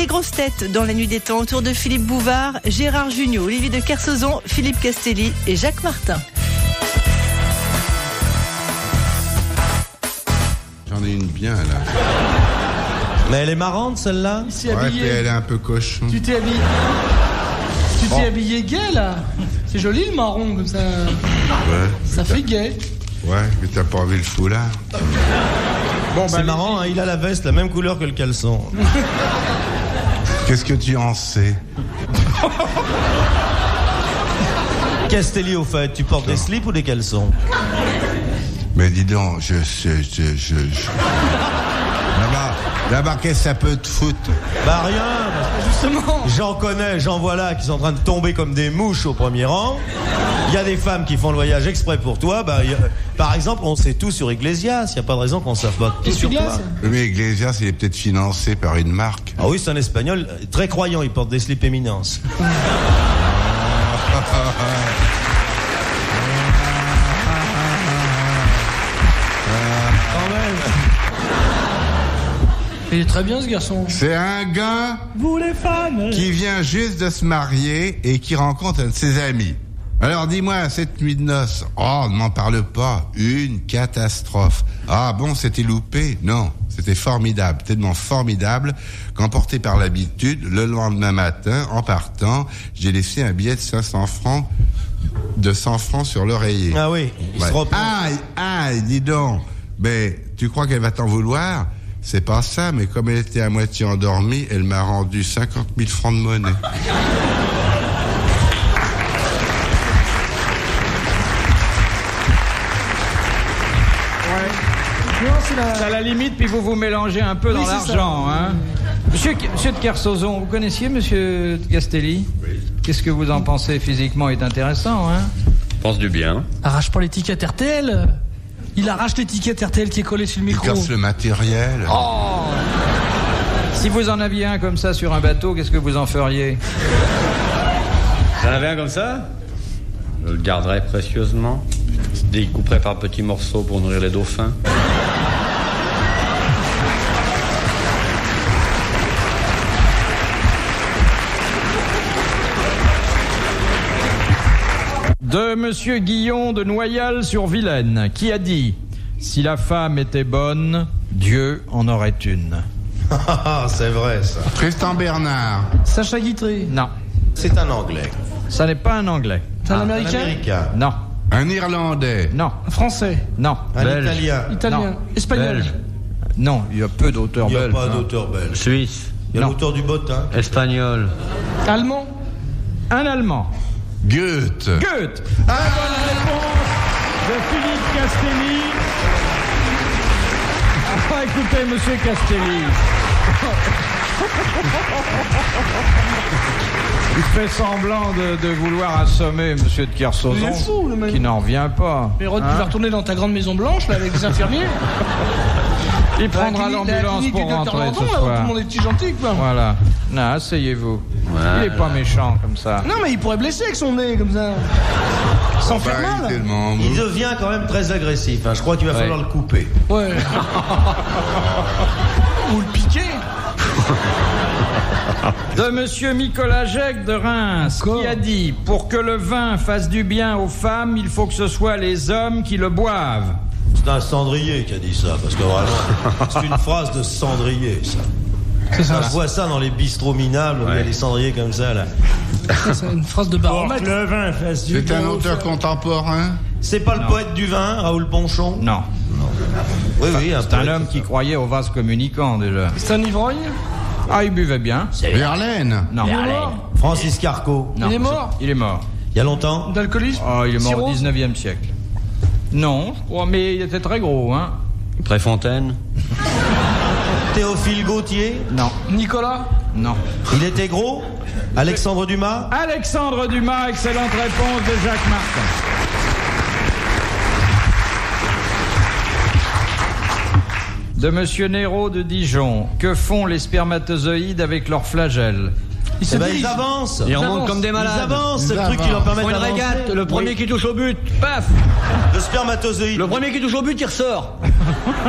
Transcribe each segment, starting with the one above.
Les grosses têtes dans la nuit des temps autour de Philippe Bouvard, Gérard Jugnot, Olivier de Kersauzon, Philippe Castelli et Jacques Martin. J'en ai une bien là. Mais elle est marrante celle-là. Ouais, puis elle est un peu cochon. Tu t'es habillé. Tu t'es habillé gay là. C'est joli le marron comme ça. Ouais. Ça fait gay. Ouais, mais t'as pas envie le foulard. Bon, c'est marrant, hein, il a la veste la même couleur que le caleçon. Qu'est-ce que tu en sais? Castelli, au fait, tu portes des slips ou des caleçons? Mais dis donc, Là-bas, qu'est-ce que ça peut te foutre? Bah rien. Justement. J'en connais, j'en vois là qui sont en train de tomber comme des mouches au premier rang. Il y a des femmes qui font le voyage exprès pour toi. Par exemple, on sait tout sur Iglesias. Il n'y a pas de raison qu'on ne sache pas tout sur toi. Mais Iglesias, il est peut-être financé par une marque. Ah oui, c'est un Espagnol très croyant. Il porte des slips éminence. Il est très bien ce garçon. C'est un gars qui vient juste de se marier et qui rencontre un de ses amis. Alors dis-moi, cette nuit de noces, oh, ne m'en parle pas, une catastrophe. Ah bon, c'était loupé? Non, c'était formidable, tellement formidable qu'emporté par l'habitude, le lendemain matin, en partant, j'ai laissé un billet de 500 francs, de 100 francs sur l'oreiller. Ah oui, il se reprend. Aïe, dis donc. Mais tu crois qu'elle va t'en vouloir? C'est pas ça, mais comme elle était à moitié endormie, elle m'a rendu 50 000 francs de monnaie. C'est à la limite, puis vous vous mélangez un peu dans l'argent. Hein. Monsieur de Kersauzon, vous connaissiez Monsieur Castelli? Oui. Qu'est-ce que vous en pensez? Physiquement, il est intéressant, hein? Je pense du bien. Arrache pas l'étiquette RTL. Il arrache l'étiquette RTL qui est collée sur le micro. Il casse le matériel. Oh! Si vous en aviez un comme ça sur un bateau, qu'est-ce que vous en feriez? J'en avais un comme ça? Je le garderais précieusement. Je découperais par petits morceaux pour nourrir les dauphins. De Monsieur Guillon de Noyal-sur-Vilaine, qui a dit « Si la femme était bonne, Dieu en aurait une. » C'est vrai, ça. Tristan Bernard. Sacha Guitry. Non, C'est un Anglais. ça n'est pas un Anglais. C'est un Un Américain. Américain. Non, Un Irlandais. non, Un Français. non. Un Belge. Italien. Italien. Non. Espagnol. Belge. Non, il y a peu d'auteurs Il n'y a belges. pas hein. d'auteur belge. Suisse. Il y a Non. l'auteur du bottin. Espagnol. Allemand. Un Allemand. Goethe. Goethe. La bonne réponse de Philippe Castelli. Ah, écoutez, Monsieur Castelli. Il fait semblant de vouloir assommer Monsieur de Kersauzon, Il est fou, le mec. qui n'en revient pas. Mais Rod, Hein? tu vas retourner dans ta grande maison blanche là avec les infirmiers. Il prendra l'ambulance pour rentrer ce Tout soir. le monde est petit gentil quoi. Voilà. Non, asseyez-vous. Voilà. Il est pas méchant comme ça. Non mais il pourrait blesser avec son nez comme ça. Sans faire Il est mal. tellement Il mou. devient quand même très agressif. Hein. Je crois qu'il va falloir le couper. Ouais. Ou le piquer. De Monsieur Nicolas Jacques de Reims, Encore qui a dit « Pour que le vin fasse du bien aux femmes, il faut que ce soit les hommes qui le boivent. C'est un cendrier qui a dit ça. Parce que vraiment, c'est une phrase de cendrier, ça. C'est ça. Je vois ça dans les bistrots minables où il y a des cendriers comme ça, là. C'est une phrase de baromètre. le vin fasse C'est un auteur contemporain. C'est pas le poète du vin, Raoul Ponchon » Non, Oui, oui. c'est un homme qui croyait au vase communicant déjà. C'est un ivrogne. Ah, il buvait bien. Verlaine. Non. Il est mort. Francis Carco. Non, Il est mort. Il est mort. Il y a longtemps. D'alcoolisme. Oh, il est mort au Cirrhose. 19e siècle. Non, je crois, mais il était très gros, hein. Préfontaine. Théophile Gautier. Non, Nicolas. non. Il était gros. Alexandre Dumas. Alexandre Dumas, excellente réponse de Jacques Martin. De Monsieur Néraud de Dijon. Que font les spermatozoïdes avec leurs flagelles? Ils avancent. Ils remontent comme des Ils malades. avancent, c'est le truc qui leur permet Ils font une d'avancer. régate, le premier qui touche au but, paf. Le spermatozoïde. Le premier qui touche au but, il ressort.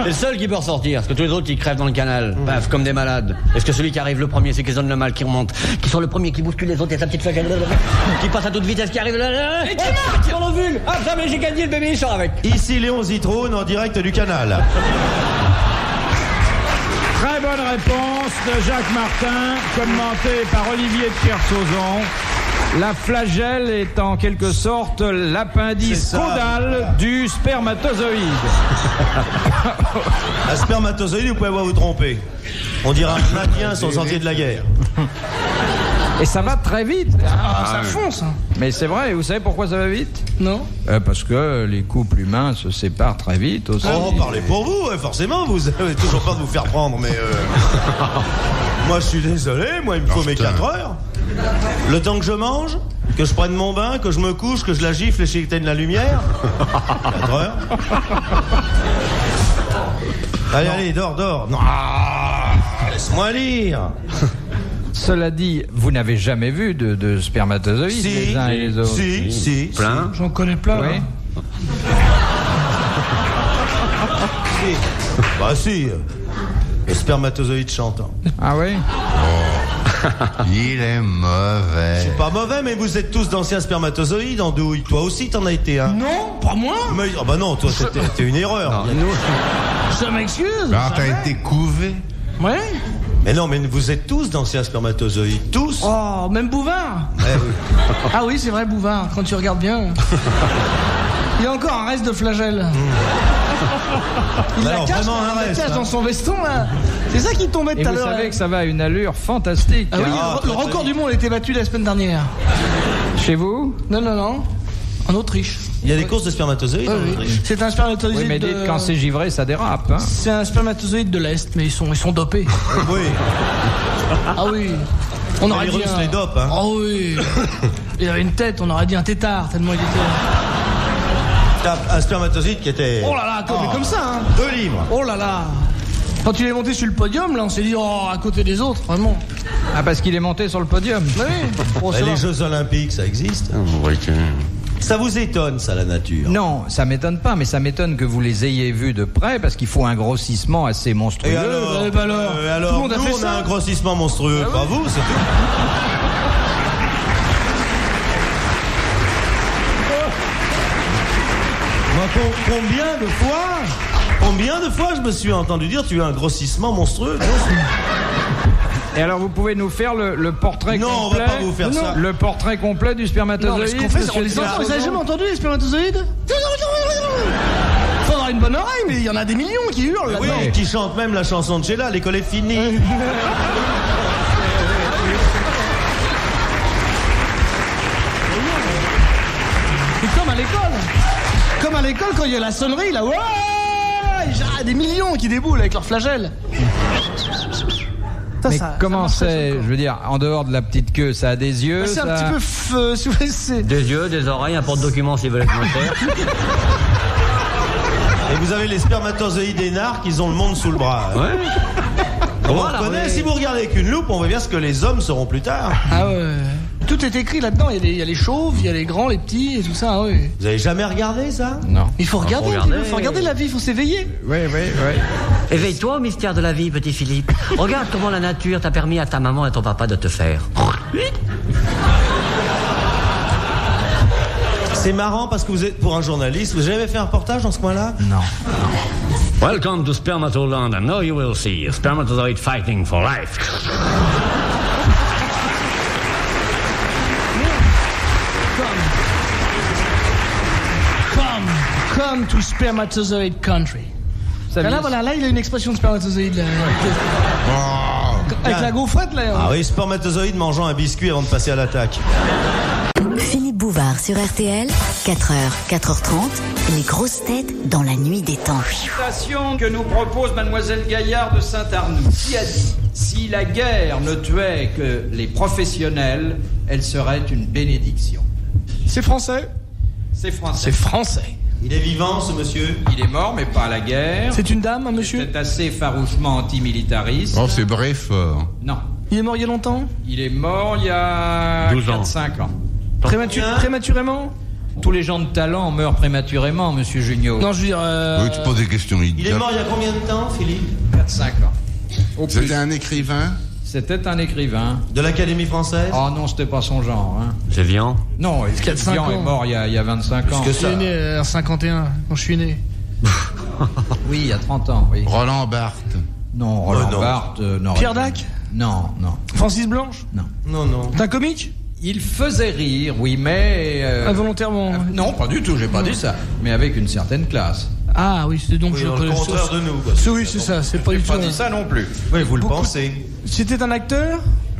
C'est le seul qui peut ressortir, parce que tous les autres, ils crèvent dans le canal, paf, comme des malades. Est-ce que celui qui arrive le premier, c'est qui se donne le mal, qui remonte, qui sort le premier, qui bouscule les autres, et sa petite flagelle, qui passe à toute vitesse, qui arrive là, et qui marque sur l'ovule. Ah, ça, mais j'ai gagné, le bébé, il sort avec. Ici Léon Zitrone en direct du canal. Très bonne réponse de Jacques Martin, commentée par Olivier de Kersauzon. La flagelle est en quelque sorte l'appendice caudal du spermatozoïde. Un spermatozoïde, vous pouvez pas vous tromper. On dira maintien sur le sentier de la guerre. Et ça va très vite. Ça fonce. Hein. Mais c'est vrai, vous savez pourquoi ça va vite ? Non. Parce que les couples humains se séparent très vite aussi. Oh, parlez pour vous, forcément, vous avez toujours peur de vous faire prendre, mais moi je suis désolé, moi il me faut mes 4 heures. Le temps que je mange, que je prenne mon bain, que je me couche, que je la gifle et j'éteigne la lumière. 4 heures. Allez, dors. Non, laisse-moi lire. Cela dit, vous n'avez jamais vu de spermatozoïdes les uns et les autres. Si. Plein. J'en connais plein. Oui. Hein. Si. Bah si. Le spermatozoïde chantant. Ah oui ? Il est mauvais. C'est pas mauvais, mais vous êtes tous d'anciens spermatozoïdes, Andouille. Toi aussi, t'en as été un. Non, pas moi. Mais, ah bah non, toi, c'était une erreur. Je m'excuse. Alors t'as été couvé. Ouais. Mais non, mais vous êtes tous d'anciens spermatozoïdes. Tous. Oh, même Bouvard. Eh oui. Ah oui, c'est vrai, Bouvard, quand tu regardes bien. Il y a encore un reste de flagelle. Il Alors, la cache, vraiment un il la reste, cache hein. dans son veston, là. C'est ça qui tombait Et tout à vous l'heure. savez que ça va à une allure fantastique. Ah oui, hein. le record du monde a été battu la semaine dernière. Chez vous ? Non. En Autriche. Il y a des courses de spermatozoïdes en Oui. Autriche. C'est un spermatozoïde Oui, mais dites, quand c'est givré, ça dérape. Hein. C'est un spermatozoïde de l'Est, mais ils sont dopés. Oui. Ah oui. On aurait Les dit Russes les dopent, hein. Oh oui. Il avait une tête, on aurait dit un tétard, tellement il était... T'as un spermatozoïde qui était... Oh là là, comme ça, hein. 2 livres. Oh là là. Quand il est monté sur le podium, là, on s'est dit, oh, à côté des autres, vraiment. Ah, parce qu'il est monté sur le podium. Oui. Oh, Et ça va. les Jeux Olympiques, ça existe. Ça vous étonne, ça, la nature? Non, ça m'étonne pas, mais ça m'étonne que vous les ayez vus de près, parce qu'il faut un grossissement assez monstrueux. Et alors, Eh ben alors, tout le monde a nous, fait on ça. a un grossissement monstrueux, Ah pas ouais. vous, c'est tout. Moi, combien de fois je me suis entendu dire tu as un grossissement monstrueux? Et alors, vous pouvez nous faire le portrait Non, on complet va pas vous faire ça. Le portrait complet du Non, spermatozoïde mais ce qu'on fait, c'est on les monsieur entend. Vous avez Kersauzon jamais entendu les spermatozoïdes? Faut avoir une bonne oreille, mais il y en a des millions qui hurlent Oui, là-dedans. qui chante même la chanson de Sheila, l'école est finie. C'est comme à l'école. Comme à l'école, quand il y a la sonnerie, là, ouais, il y a des millions qui déboulent avec leurs flagelles. Ça, Mais ça comment m'impressionne, c'est, quoi. je veux dire, en dehors de la petite queue, ça a des yeux, C'est ça... un petit peu... si vous voulez, c'est... Des yeux, des oreilles, un porte-document s'ils veulent être moins cher. Et vous avez les spermatozoïdes énarques, ils ont le monde sous le bras. Ouais. On Voilà, reconnaît, oui. si vous regardez avec une loupe, on voit bien ce que les hommes seront plus tard. Ah ouais. Tout est écrit là-dedans. Il y a les chauves, il y a les grands, les petits et tout ça. Ah ouais. Vous avez jamais regardé ça? Non. Il faut regarder, faut un petit peu, regarder. faut regarder la vie, il faut s'éveiller. Oui. Éveille-toi au mystère de la vie, petit Philippe. Regarde comment la nature t'a permis à ta maman et à ton papa de te faire. C'est marrant parce que vous êtes, pour un journaliste, vous avez jamais fait un reportage dans ce coin-là? Non. Welcome to Spermatoland, and now you will see a spermatozoid fighting for life. Come to spermatozoid country. Ça Là, vient- voilà, là, il a une expression de spermatozoïde. Là. Avec la gaufrette, là. Ah oui, spermatozoïde mangeant un biscuit avant de passer à l'attaque. Philippe Bouvard sur RTL, 4h, 4h30, les grosses têtes dans la nuit des temps. Citation que nous propose Mademoiselle Gaillard de Saint-Arnoux, qui a dit « Si la guerre ne tuait que les professionnels, elle serait une bénédiction. C'est français. » C'est français. C'est français. Il est vivant, ce monsieur? Il est mort, mais pas à la guerre. C'est une dame, un monsieur? C'est assez farouchement antimilitariste. Oh, c'est Bréfort. Non, Il est mort il y a longtemps? Il est mort il y a 12 ans. 4-5 ans. Prématurément? Tous les gens de talent meurent prématurément, monsieur Junio. Non, je veux dire... Oui, tu poses des questions idiotes. Il est mort il y a combien de temps, Philippe? 4-5 ans. Au plus. C'était un écrivain? C'était un écrivain. De l'Académie française? Oh non, c'était pas son genre. Hein. C'est Vian. Non, Vian est mort il y a 25 ans. Que Je ça. suis né en 51, quand je suis né. Oui, il y a 30 ans, oui. Roland Barthes. Non, Roland non. Barthes, non. Pierre Dac? Non, non, Francis Blanche? non. Non. T'es un comique? Il faisait rire, oui, mais... Involontairement. Non, pas du tout, j'ai pas dit ça. Mais avec une certaine classe. Ah oui, c'est donc... Oui, je le connais contraire de nous. quoi. Oui, c'est ça, c'est pas du tout... Pas dit ça non plus. Oui, vous le pensez. C'était un acteur?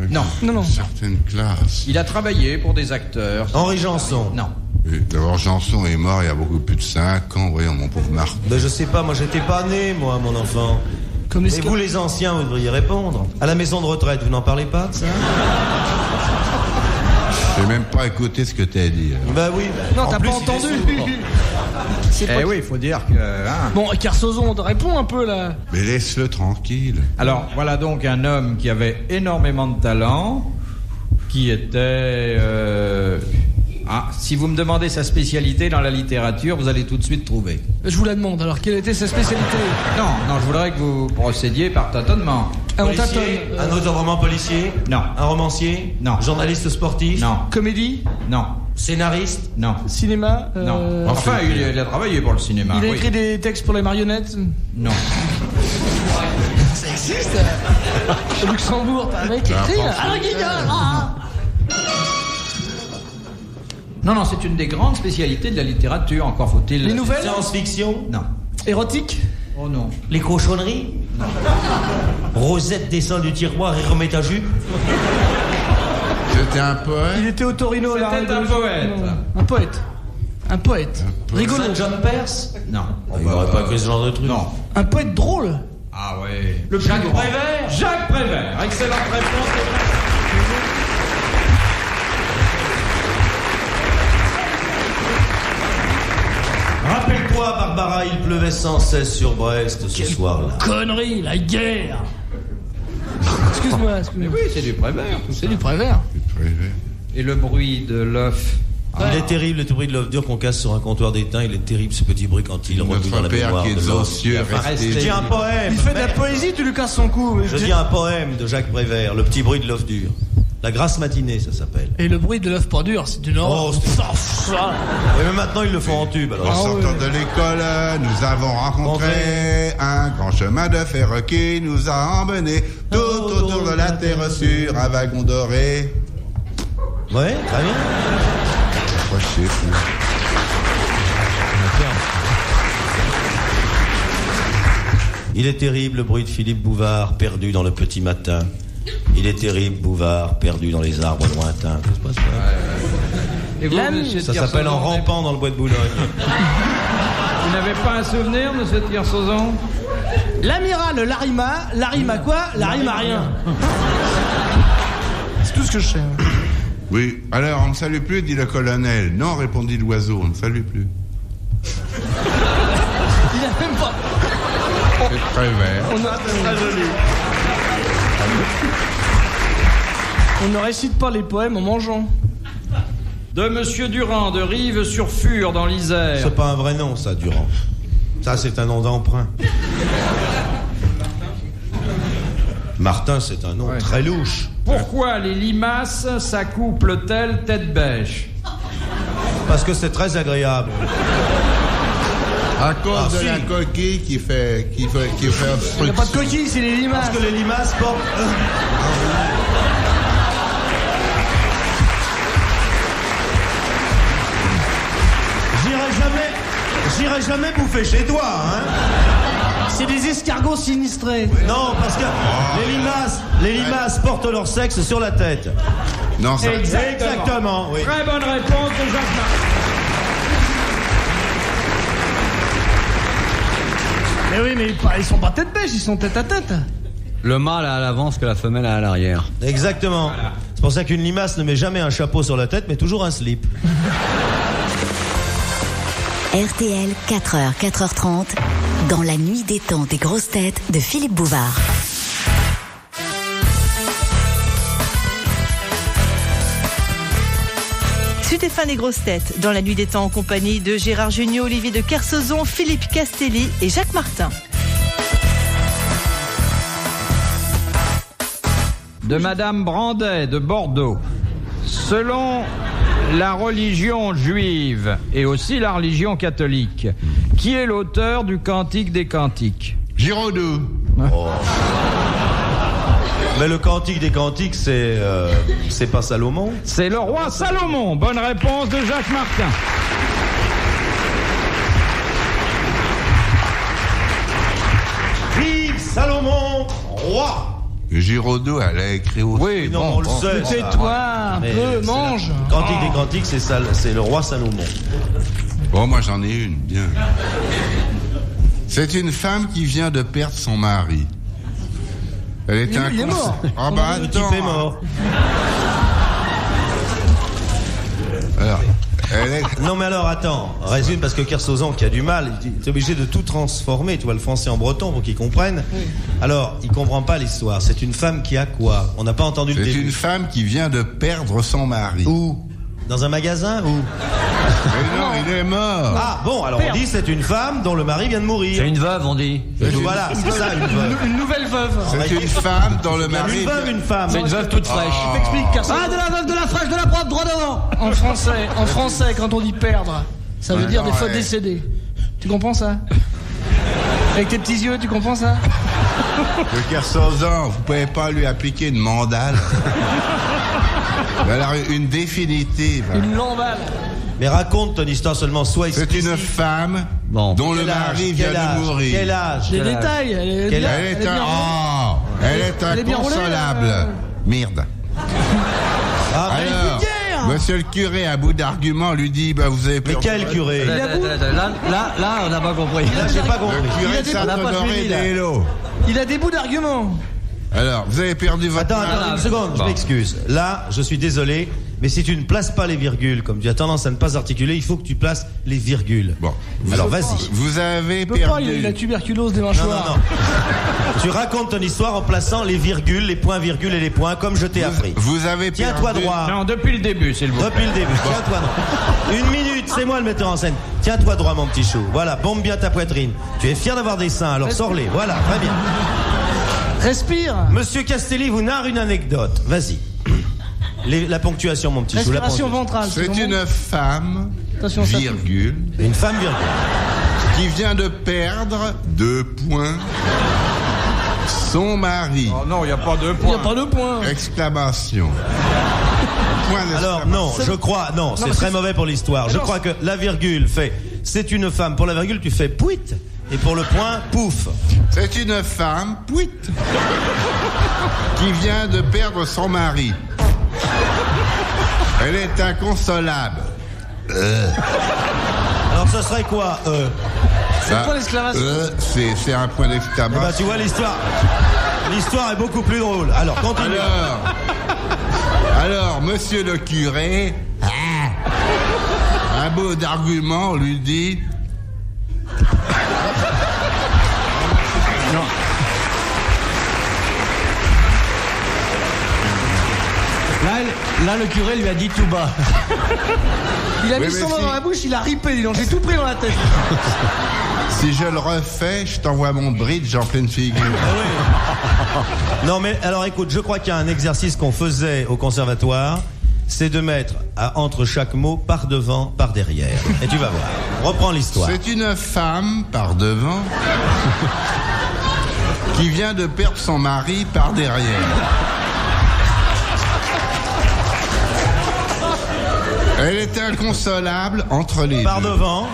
Non. Non. Certaines classes. Il a travaillé pour des acteurs. Henri Janson. Non. D'abord, Janson est mort il y a beaucoup plus de 5 ans, voyons, mon pauvre Marc. Ben, je sais pas, moi j'étais pas né, moi, mon enfant. Comme les Et vous, les anciens, vous devriez répondre. À la maison de retraite, vous n'en parlez pas de ça? J'ai même pas écouté ce que t'as dit. Bah oui. Non, En t'as plus, pas il est entendu. sourd. Eh oui, il faut dire que... hein. Bon, Kersozon, réponds un peu, là. Mais laisse-le tranquille. Alors, voilà donc un homme qui avait énormément de talent, qui était... si vous me demandez sa spécialité dans la littérature, vous allez tout de suite trouver. Je vous la demande, alors, quelle était sa spécialité? Non, je voudrais que vous procédiez par tâtonnement. Ah, on Policier, tâtonne. un auteur roman policier? Non. Un romancier? Non. Journaliste sportif? Non, Comédie? non, Scénariste? non, Cinéma? non. Enfin, il a travaillé pour le cinéma. Il a oui. écrit des textes pour les marionnettes? Non. Ça existe? Au Luxembourg, t'as un mec qui écrit, là. Ah, guignol. Non, c'est une des grandes spécialités de la littérature, encore faut-il... Les nouvelles? Science-fiction? Non. Érotique? Oh non. Les cochonneries? Non. Rosette descend du tiroir et remet ta jupe? C'était un poète. Il était au Torino, là. C'était un poète. Un poète. Un poète. Rigolo. Saint John Perse? Non. Il n'aurait pas écrit ce genre de truc. Non. Un poète drôle. Ah ouais. Le Jacques Prévert? Jacques Prévert. Excellente réponse. Rappelle-toi, Barbara, il pleuvait sans cesse sur Brest ce soir-là. Connerie, la guerre. Excuse-moi. Oui, c'est du Prévert. C'est du Prévert. Et le bruit de l'œuf. Il est terrible, le bruit de l'œuf dur qu'on casse sur un comptoir d'étain. Il est terrible, ce petit bruit, quand il remue dans Notre la père mémoire qui est de aux l'homme. cieux, Je dis un poème. Il fait de la poésie, tu lui casses son cou. Je dis un poème de Jacques Prévert, le petit bruit de l'œuf dur. La grasse matinée, ça s'appelle. Et le bruit de l'œuf pas dur, c'est une horreur. Oh, c'est- Et même maintenant, ils le font en tube. En Alors. sortant de l'école, nous avons rencontré un grand chemin de fer qui nous a emmenés tout autour de la terre sur un wagon doré. Ouais, très bien. Accrochez, Il est terrible, le bruit de Philippe Bouvard, perdu dans le petit matin. Il est terrible, Bouvard, perdu dans les arbres lointains. Ça se passe pas. Et vous, monsieur Ça Tiersauzon, s'appelle En rampant dans le bois de Boulogne. Vous n'avez pas un souvenir, monsieur Tiersauzon? L'amiral Larima quoi? Larima rien. C'est tout ce que je sais. Oui, alors on ne salue plus, dit le colonel. Non, répondit l'oiseau, on ne salue plus. Il a même pas... C'est très vert. On ne récite pas les poèmes en mangeant. De monsieur Durand, de Rives-sur-Fure, dans l'Isère. C'est pas un vrai nom, ça, Durand. Ça, c'est un nom d'emprunt. Martin, c'est un nom très louche. Pourquoi les limaces s'accouplent-elles tête bêche? Parce que c'est très agréable. À cause de si. la coquille qui fait Il n'y a pas de coquille, c'est les limaces. Parce que les limaces portent... J'irai jamais bouffer chez toi, hein. C'est des escargots sinistrés. Non, parce que les limaces portent leur sexe sur la tête. Non, ça... Exactement, oui. Très bonne réponse de Jacques Martin. Mais oui, mais ils sont pas tête bêche, ils sont tête à tête. Le mâle a à l'avant ce que la femelle a à l'arrière. Exactement. C'est pour ça qu'une limace ne met jamais un chapeau sur la tête, mais toujours un slip. RTL, 4h, 4h30, dans la nuit des temps des grosses têtes de Philippe Bouvard. Tout est fin les grosses têtes. Dans la nuit des temps en compagnie de Gérard Jugnot, Olivier de Kersauzon, Philippe Castelli et Jacques Martin. De Madame Brandet de Bordeaux. Selon la religion juive et aussi la religion catholique, qui est l'auteur du Cantique des Cantiques? Giraudoux. Oh. Mais le Cantique des Cantiques, c'est pas Salomon? C'est le roi Salomon. Bonne réponse de Jacques Martin. Vive Salomon, roi! Giraudoux, elle a écrit aussi. Oui, non, on le sait. Tais-toi un peu, mange. Cantique des Cantiques, c'est le roi Salomon. Bon, moi j'en ai une, bien. C'est une femme qui vient de perdre son mari. Elle est Il est mort. Ah bah Le attends. type est mort. Alors, elle est... Non mais alors attends, résume parce que Kersauzon qui a du mal, il est obligé de tout transformer, tu vois le français en breton pour qu'il comprenne. Alors, il comprend pas l'histoire. C'est une femme qui a quoi? On n'a pas entendu le C'est début. une femme qui vient de perdre son mari. Où? Dans un magasin? Où? Mais non, il est mort. Ah bon, alors on dit c'est une femme dont le mari vient de mourir. C'est une veuve, on dit. Voilà, c'est ça une veuve. Une nouvelle veuve. C'est une femme dont le mari... Une veuve, une femme. C'est une veuve toute fraîche. Je t'explique, car Ah, de la veuve, de la fraîche, de la propre, droit devant. en français, quand on dit perdre, ça veut Ouais, dire non, des fois ouais. décédé. Tu comprends ça? Avec tes petits yeux, tu comprends ça? Le Kersauzon, vous pouvez pas lui appliquer une mandale. Alors, une définitive. Une lamballe. Mais raconte ton histoire seulement, sois C'est explicite. une femme Bon. dont le Quel âge, mari vient quel âge, de mourir. Quel âge? Des Quel âge? détails. Elle est Quel bien, âge? Elle est bien roulée. elle est Elle est bien roulée, inconsolable. Merde. Ah, mais Alors, monsieur le curé, à bout d'arguments, lui dit, bah, vous avez mais perdu. quel curé? Là, on n'a pas compris. Là, j'ai pas compris. Le curé de on n'a pas Saint-Honoré suivi, là. d'Hélo. Il a des bouts d'arguments. Alors, vous avez perdu votre Attends, mari. une seconde, je Bon. m'excuse. Là, je suis désolé, mais si tu ne places pas les virgules, comme tu as tendance à ne pas articuler, il faut que tu places les virgules. Bon. Alors, vas-y. Vous avez Il peut pas, il a perdu. la tuberculose des Non, mâchoires. non, non. Tu racontes ton histoire en plaçant les virgules, les points virgules et les points, comme je t'ai appris. Vous avez perdu. Tiens-toi droit. Non, depuis le début, s'il vous plaît. Depuis le début, tiens-toi droit. Une minute, c'est moi le metteur en scène. Tiens-toi droit, mon petit chou. Voilà, bombe bien ta poitrine. Tu es fier d'avoir des seins, alors sors-les. Voilà, très bien. Respire. Monsieur Castelli vous narre une anecdote. Vas-y. La ponctuation, mon petit chou. La Respiration ponctuation. ventrale. C'est comment? une femme, Attention, ça virgule, Une femme virgule. qui vient de perdre 2 points son mari. Oh non, il n'y a pas de Il n'y point. a pas de point. Exclamation. Point Alors non, je crois, non, c'est très mauvais pour l'histoire. Je crois que la virgule fait, c'est une femme. Pour la virgule, tu fais pouit. Et pour le point, pouf. C'est une femme, pouit, qui vient de perdre son mari. Elle est inconsolable. Alors ce serait quoi Ça, quoi l'exclamation? c'est un point Eh ben, d'exclamation. tu vois l'histoire. L'histoire est beaucoup plus drôle. Alors continue. Alors, monsieur le curé, un beau d'argument lui dit... Là, le curé lui a dit tout bas. Il a Oui, mis mais son doigt si- dans la bouche, il a ripé, dis donc, j'ai tout pris dans la tête. Si je le refais, je t'envoie mon bridge en pleine figure. Non mais alors écoute, je crois qu'il y a un exercice qu'on faisait au conservatoire, c'est de mettre entre chaque mot par devant, par derrière. Et tu vas voir. Reprends l'histoire. C'est une femme par devant qui vient de perdre son mari par derrière. Elle est inconsolable entre les Par deux. devant.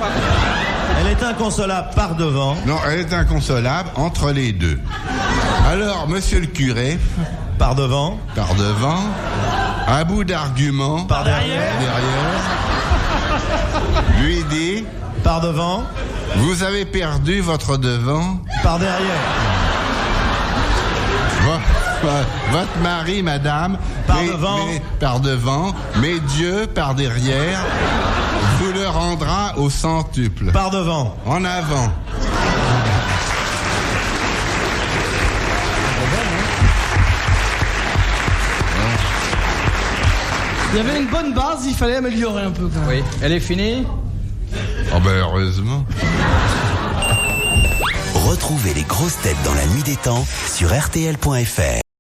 Elle est inconsolable par devant. Non, elle est inconsolable entre les deux. Alors, monsieur le curé, Par devant. par devant, à bout d'arguments, Par derrière. lui dit, Par devant. vous avez perdu votre devant. Par derrière. Votre mari, madame, Par devant. par devant, mais Dieu par derrière vous le rendra au centuple. Par devant. En avant. Il y avait une bonne base, il fallait améliorer un peu quand même. Oui, elle est finie? Oh ben heureusement. Retrouvez les grosses têtes dans la nuit des temps sur RTL.fr.